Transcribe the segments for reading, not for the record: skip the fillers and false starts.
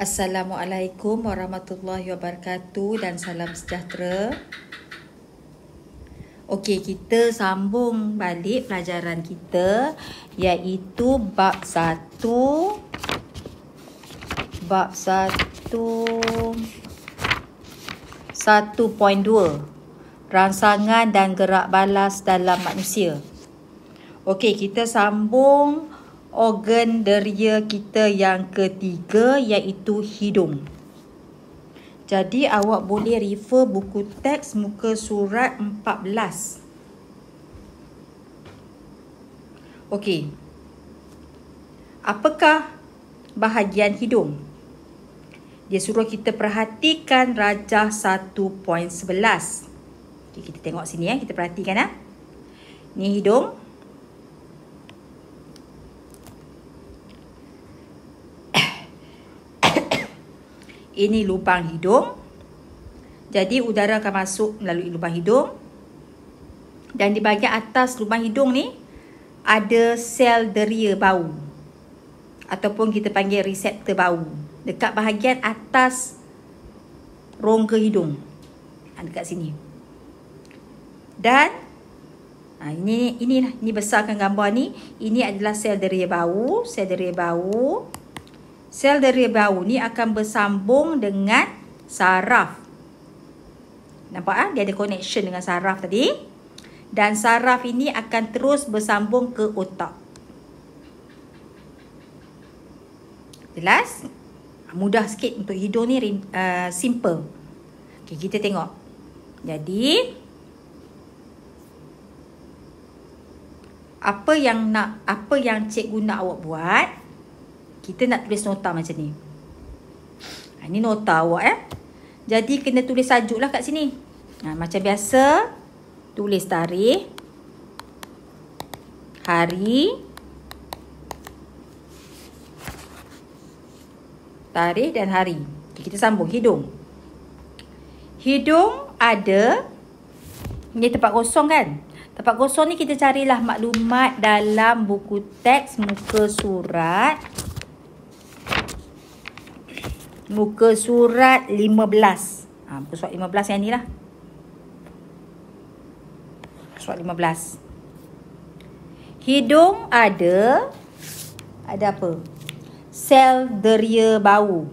Assalamualaikum warahmatullahi wabarakatuh dan salam sejahtera. Okey, kita sambung balik pelajaran kita, iaitu bab 1 1.2 rangsangan dan gerak balas dalam manusia. Okey, kita sambung organ deria kita yang ketiga, iaitu hidung. Jadi awak boleh refer buku teks muka surat 14. Okey. Apakah bahagian hidung? Dia suruh kita perhatikan rajah 1.11. Okey, kita tengok sini kita perhatikan Ni hidung. Ini lubang hidung. Jadi udara akan masuk melalui lubang hidung. Dan di bahagian atas lubang hidung ni ada sel deria bau, ataupun kita panggil reseptor bau, dekat bahagian atas rongga hidung. Dekat sini. Dan ini besarkan gambar ni. Ini adalah sel deria bau. Sel deria bau. Sel deria bau ni akan bersambung dengan saraf. Nampak dia ada connection dengan saraf tadi. Dan saraf ini akan terus bersambung ke otak. Jelas? Mudah sikit untuk hidung ni, simple. Okay, kita tengok. Jadi apa yang cikgu nak awak buat? Kita nak tulis nota macam ni. Ini nota awak Jadi kena tulis tajuk lah kat sini. Macam biasa, tulis tarikh, hari, tarikh dan hari. Kita sambung hidung. Hidung ada, ni tempat kosong kan? Tempat kosong ni kita carilah maklumat dalam buku teks muka surat 15. Muka surat 15 yang ni lah. Surat 15. Hidung ada apa? Sel deria bau.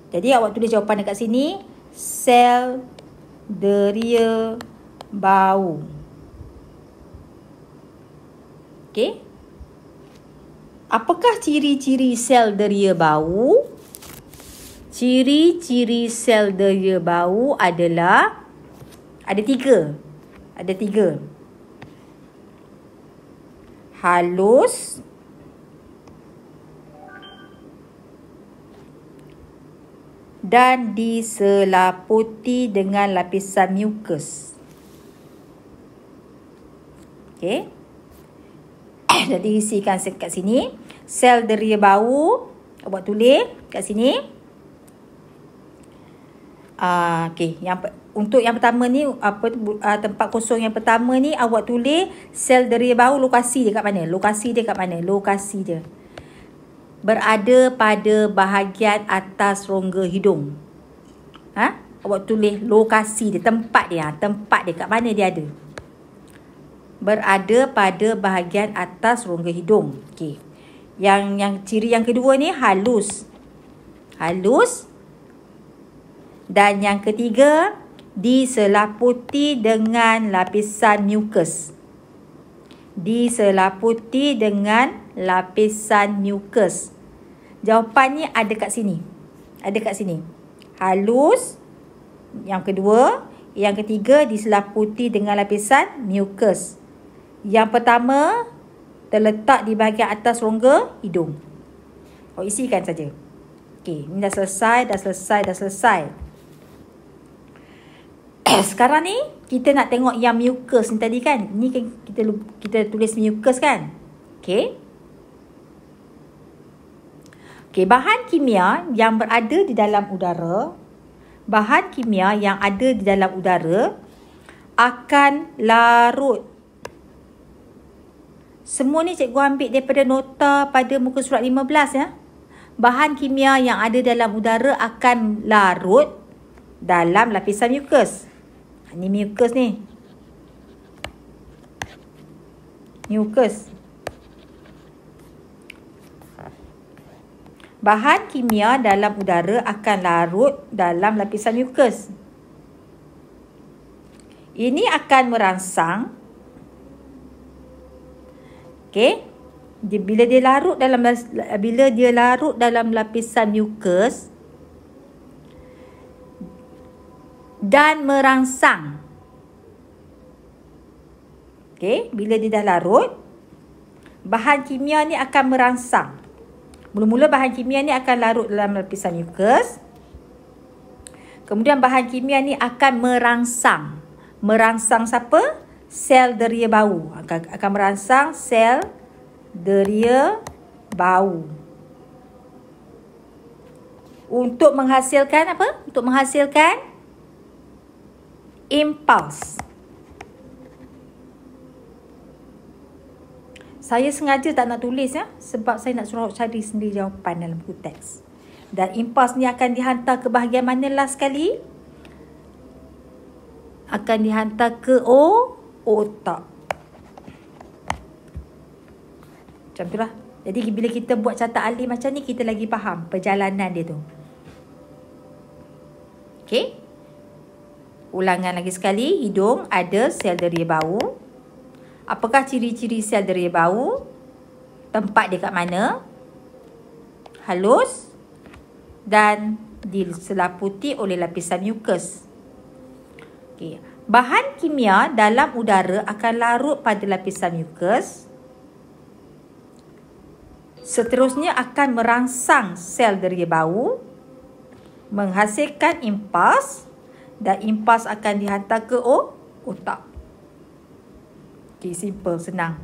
Jadi awak tulis jawapan dekat sini. Sel deria bau. Okey. Apakah ciri-ciri sel deria bau? Ciri-ciri sel deria bau adalah ada tiga. Halus, dan diselaputi dengan lapisan mukus. Okey. Jadi isikan kat sini. Sel deria bau, awak tulis kat sini. Okey, untuk yang pertama ni, tempat kosong yang pertama ni awak tulis sel deria bau, lokasi dia kat mana? Lokasi dia berada pada bahagian atas rongga hidung. Awak tulis lokasi dia, tempat dia kat mana dia ada. Berada pada bahagian atas rongga hidung. Okey. Yang ciri yang kedua ni halus. Dan yang ketiga diselaputi dengan lapisan mukus. Jawapannya ada kat sini. Halus. Yang kedua, yang ketiga diselaputi dengan lapisan mukus. Yang pertama terletak di bahagian atas rongga hidung. Isikan saja. Okey, ni dah selesai. Sekarang ni kita nak tengok yang mukus ni tadi kan. Ni kan kita tulis mukus kan. Okey. Bahan kimia yang berada di dalam udara. Akan larut Semua ni cikgu ambil daripada nota pada muka surat 15 ya. bahan kimia yang ada dalam udara akan larut dalam lapisan mukus. Ini mukus ni. Mukus. Bahan kimia dalam udara akan larut dalam lapisan mukus. Ini akan merangsang. Okey. Bila dia larut dalam lapisan mukus dan merangsang. Okey, bila dia dah larut, bahan kimia ni akan merangsang. Mula-mula bahan kimia ni akan larut dalam lapisan mukus. Kemudian bahan kimia ni akan merangsang. Merangsang siapa? Sel deria bau. Akan merangsang sel deria bau. Untuk menghasilkan apa? Untuk menghasilkan impuls. Saya sengaja tak nak tulis ya, sebab saya nak suruh cari sendiri jawapan dalam buku teks. Dan impuls ni akan dihantar ke bahagian mana last sekali? Akan dihantar ke otak. Macam tu lah. Jadi bila kita buat catat alih macam ni, kita lagi faham perjalanan dia tu. Okey. Ulangan lagi sekali. Hidung ada sel deria bau. Apakah ciri-ciri sel deria bau? Tempat dia kat mana? Halus. Dan diselaputi oleh lapisan mukus. Okey. Bahan kimia dalam udara akan larut pada lapisan mukus. Seterusnya akan merangsang sel deria bau, menghasilkan impuls, dan impuls akan dihantar ke otak. Okey, simple, senang.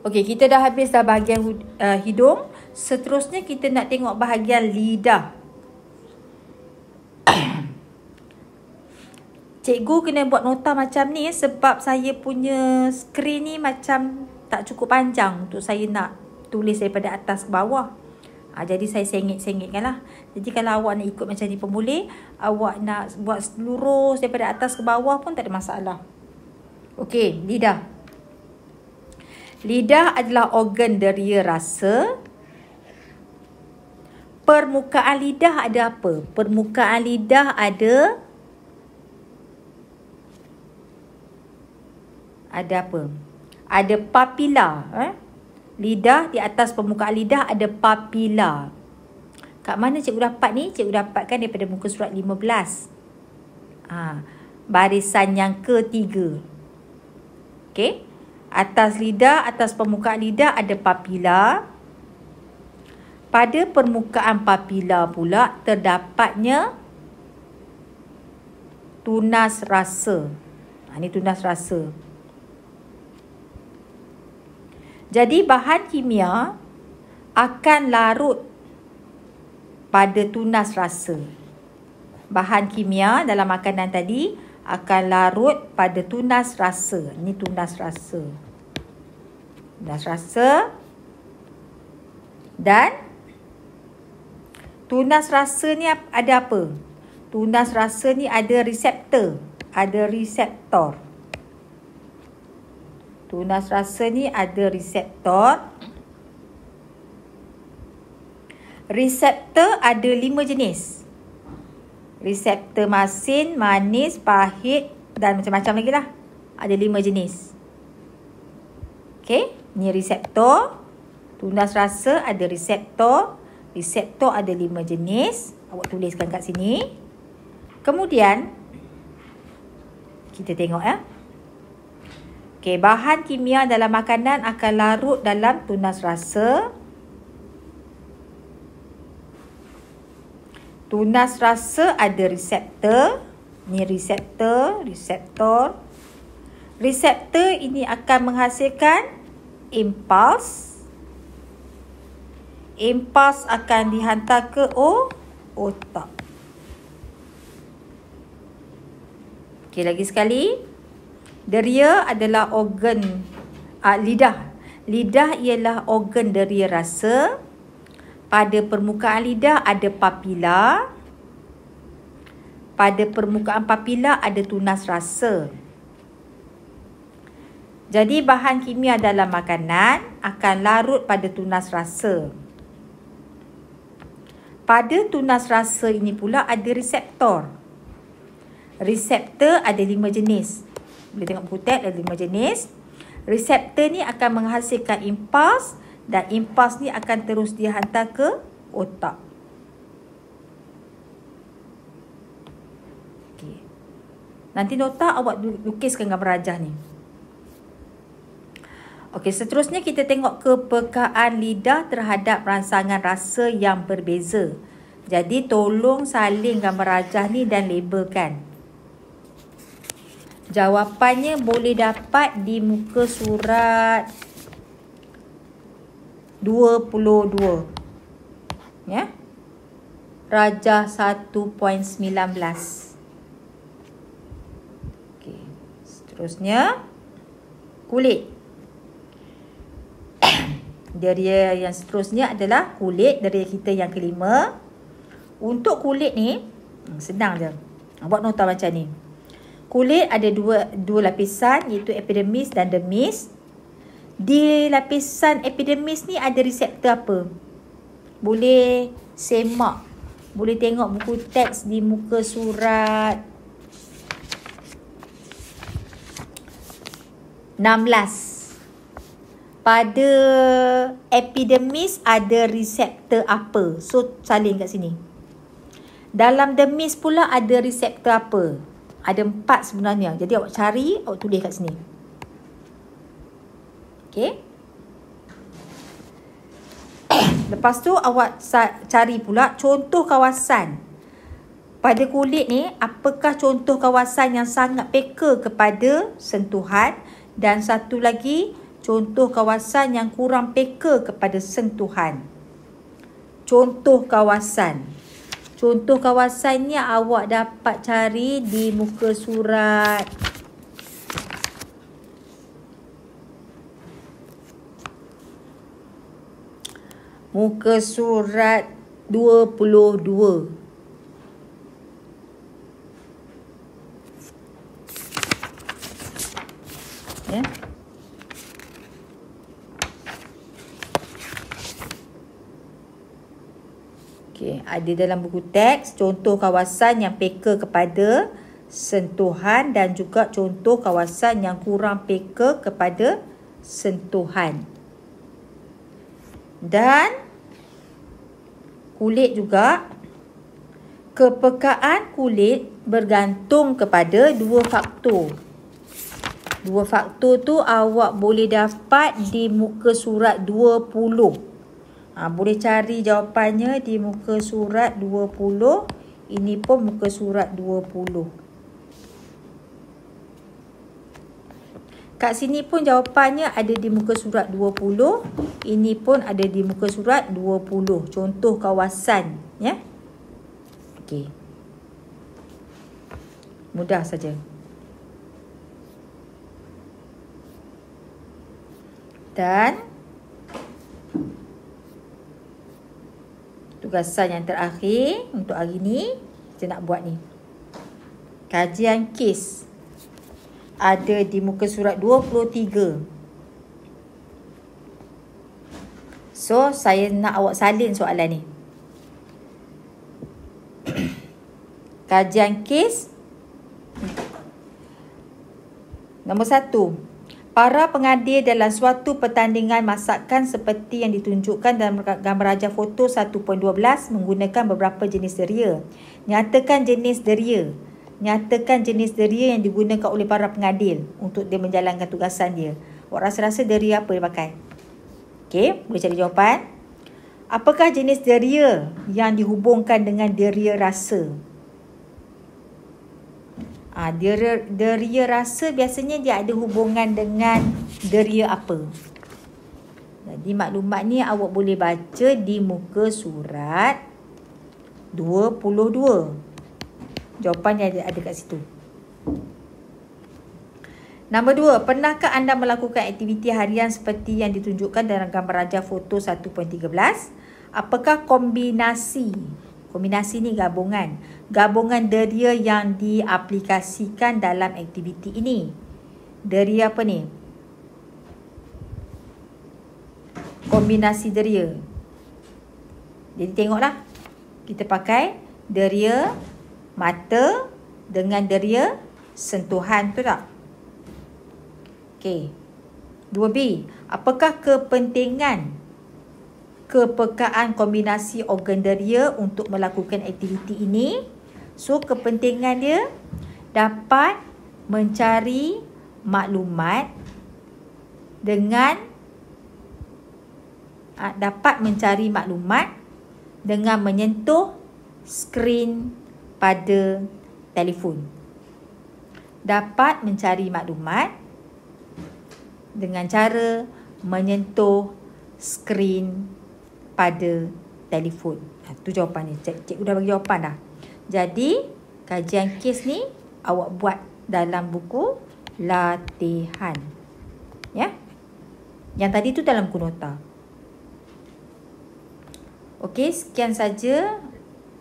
Okey, kita dah habis dah bahagian hidung. Seterusnya kita nak tengok bahagian lidah. Cikgu kena buat nota macam ni sebab saya punya skrin ni macam tak cukup panjang untuk saya nak tulis daripada atas ke bawah. Jadi saya sengit-sengitkan lah. Jadi kalau awak nak ikut macam ni pun boleh. Awak nak buat lurus daripada atas ke bawah pun tak ada masalah. Okey, lidah. Lidah adalah organ deria rasa. Permukaan lidah ada apa? Permukaan lidah ada apa? Ada papila. Lidah, di atas permukaan lidah ada papila. Kat mana cikgu dapat ni? Cikgu dapatkan daripada muka surat 15. Barisan yang ketiga. Okey. Atas lidah, atas permukaan lidah ada papila. Pada permukaan papila pula terdapatnya tunas rasa. Ini tunas rasa. Jadi bahan kimia akan larut pada tunas rasa. Bahan kimia dalam makanan tadi akan larut pada tunas rasa. Ini tunas rasa. Tunas rasa. Dan tunas rasa ni ada apa? Tunas rasa ni ada reseptor. Ada reseptor. Tunas rasa ni ada reseptor. Reseptor ada 5 jenis. Reseptor masin, manis, pahit dan macam-macam lagi lah. Ada 5 jenis. Okey, ni reseptor. Tunas rasa ada reseptor. Reseptor ada 5 jenis. Awak tuliskan kat sini. Kemudian, kita tengok ya. Okey, bahan kimia dalam makanan akan larut dalam tunas rasa. Tunas rasa ada reseptor. Ni reseptor, reseptor. Reseptor ini akan menghasilkan impuls. Impuls akan dihantar ke otak. Okey, lagi sekali. Deria adalah organ lidah. Lidah ialah organ deria rasa. Pada permukaan lidah ada papila. Pada permukaan papila ada tunas rasa. Jadi bahan kimia dalam makanan akan larut pada tunas rasa. Pada tunas rasa ini pula ada reseptor. Reseptor ada 5 jenis. Boleh tengok buku teks ada 5 jenis. Reseptor ni akan menghasilkan impuls dan impuls ni akan terus dihantar ke otak. Okay. Nanti nota awak lukiskan gambar rajah ni. Okey, seterusnya kita tengok kepekaan lidah terhadap rangsangan rasa yang berbeza. Jadi tolong salin gambar rajah ni dan labelkan. Jawapannya boleh dapat di muka surat 22. Ya. Rajah 1.19. Okey, seterusnya kulit. Deria yang seterusnya adalah kulit, deria kita yang kelima. Untuk kulit ni senang je. Buat nota macam ni. Kulit ada dua lapisan, iaitu epidermis dan dermis. Di lapisan epidermis ni ada reseptor apa? Boleh semak. Boleh tengok buku teks di muka surat 16. Pada epidermis ada reseptor apa? So, salin kat sini. Dalam dermis pula ada reseptor apa? Ada 4 sebenarnya. Jadi, awak cari, awak tulis kat sini. Okey. Lepas tu, awak cari pula contoh kawasan. Pada kulit ni, apakah contoh kawasan yang sangat peka kepada sentuhan? Dan satu lagi, contoh kawasan yang kurang peka kepada sentuhan. Contoh kawasan. Contoh kawasannya awak dapat cari di muka surat muka surat 22. Ya. Okay, ada dalam buku teks contoh kawasan yang peka kepada sentuhan dan juga contoh kawasan yang kurang peka kepada sentuhan. Dan kulit juga, kepekaan kulit bergantung kepada 2 faktor. 2 faktor tu awak boleh dapat di muka surat 20. Boleh cari jawapannya di muka surat 20. Ini pun muka surat 20. Kat sini pun jawapannya ada di muka surat 20. Ini pun ada di muka surat 20. Contoh kawasan. Ya. Okey. Mudah saja. Dan tugasan yang terakhir untuk hari ni kita nak buat ni. Kajian kes ada di muka surat 23. So, saya nak awak salin soalan ni. Kajian kes nombor 1. Para pengadil dalam suatu pertandingan masakan seperti yang ditunjukkan dalam gambar rajah foto 1.12 menggunakan beberapa jenis deria. Nyatakan jenis deria. Nyatakan jenis deria yang digunakan oleh para pengadil untuk dia menjalankan tugasan dia. Awak rasa-rasa deria apa dia pakai? Okey, boleh cari jawapan. Apakah jenis deria yang dihubungkan dengan deria rasa? Deria rasa biasanya dia ada hubungan dengan deria apa? Jadi maklumat ni awak boleh baca di muka surat 22. Jawapannya ada kat situ. Nombor 2, pernahkah anda melakukan aktiviti harian seperti yang ditunjukkan dalam gambar rajah foto 1.13? Apakah kombinasi ni gabungan deria yang diaplikasikan dalam aktiviti ini? Deria apa ni? Kombinasi deria. Jadi tengoklah, kita pakai deria mata dengan deria sentuhan, tu tak? Okey. 2B, apakah kepentingan kepekaan kombinasi organ deria untuk melakukan aktiviti ini? So, kepentingan dia dapat mencari maklumat dengan menyentuh skrin pada telefon. Dapat mencari maklumat dengan cara menyentuh skrin pada telefon. Itu jawapannya. Cikgu dah bagi jawapan dah. Jadi, kajian kes ni awak buat dalam buku latihan. Ya. Yang tadi tu dalam buku nota. Okey, sekian saja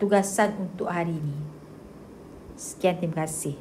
tugasan untuk hari ini. Sekian, terima kasih.